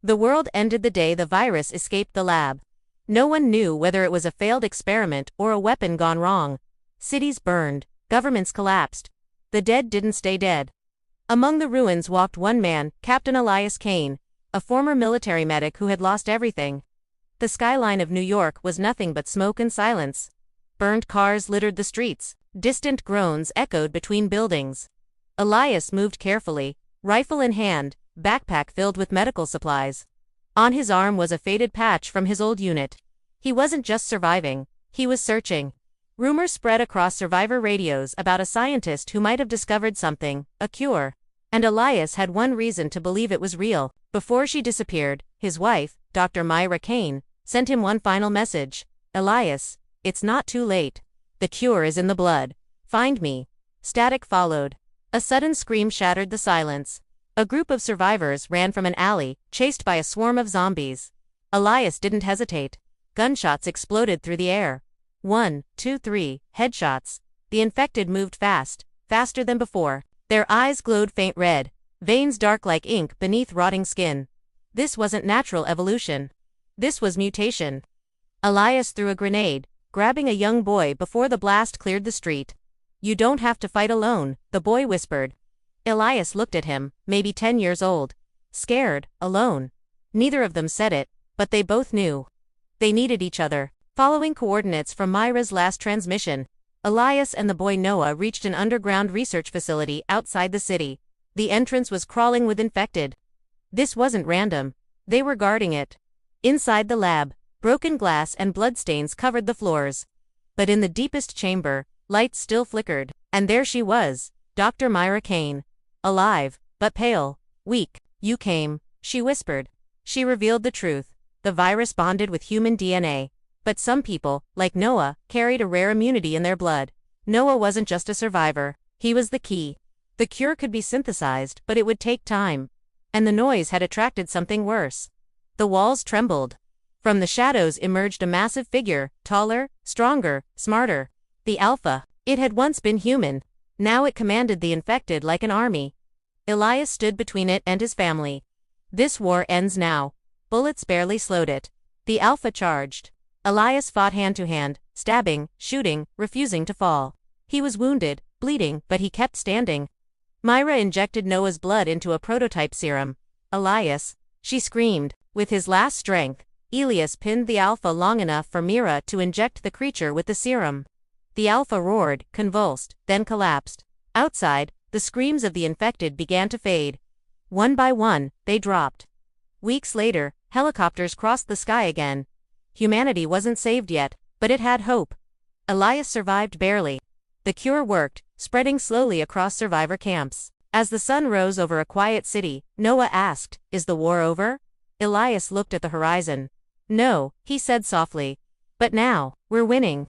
The world ended the day the virus escaped the lab. No one knew whether it was a failed experiment or a weapon gone wrong. Cities burned, governments collapsed. The dead didn't stay dead. Among the ruins walked one man, Captain Elias Kane, a former military medic who had lost everything. The skyline of New York was nothing but smoke and silence. Burned cars littered the streets. Distant groans echoed between buildings. Elias moved carefully, rifle in hand, backpack filled with medical supplies. On his arm was a faded patch from his old unit. He wasn't just surviving, he was searching. Rumors spread across survivor radios about a scientist who might have discovered something, a cure. And Elias had one reason to believe it was real. Before she disappeared, his wife, Dr. Myra Kane, sent him one final message. Elias, it's not too late. The cure is in the blood. Find me. Static followed. A sudden scream shattered the silence. A group of survivors ran from an alley, chased by a swarm of zombies. Elias didn't hesitate. Gunshots exploded through the air. 1, 2, 3, headshots. The infected moved fast, faster than before. Their eyes glowed faint red, veins dark like ink beneath rotting skin. This wasn't natural evolution. This was mutation. Elias threw a grenade, grabbing a young boy before the blast cleared the street. You don't have to fight alone, the boy whispered. Elias looked at him, maybe 10 years old. Scared, alone. Neither of them said it, but they both knew. They needed each other. Following coordinates from Myra's last transmission, Elias and the boy Noah reached an underground research facility outside the city. The entrance was crawling with infected. This wasn't random. They were guarding it. Inside the lab, broken glass and bloodstains covered the floors. But in the deepest chamber, lights still flickered. And there she was, Dr. Myra Kane. Alive, but pale, weak. You came, she whispered. She revealed the truth. The virus bonded with human DNA. But some people, like Noah, carried a rare immunity in their blood. Noah wasn't just a survivor. He was the key. The cure could be synthesized, but it would take time. And the noise had attracted something worse. The walls trembled. From the shadows emerged a massive figure, taller, stronger, smarter. The Alpha. It had once been human. Now it commanded the infected like an army. Elias stood between it and his family. This war ends now. Bullets barely slowed it. The Alpha charged. Elias fought hand to hand, stabbing, shooting, refusing to fall. He was wounded, bleeding, but he kept standing. Myra injected Noah's blood into a prototype serum. Elias, she screamed. With his last strength, Elias pinned the Alpha long enough for Myra to inject the creature with the serum. The Alpha roared, convulsed, then collapsed. Outside, the screams of the infected began to fade. One by one, they dropped. Weeks later, helicopters crossed the sky again. Humanity wasn't saved yet, but it had hope. Elias survived barely. The cure worked, spreading slowly across survivor camps. As the sun rose over a quiet city, Noah asked, "Is the war over?" Elias looked at the horizon. "No," he said softly. "But now, we're winning."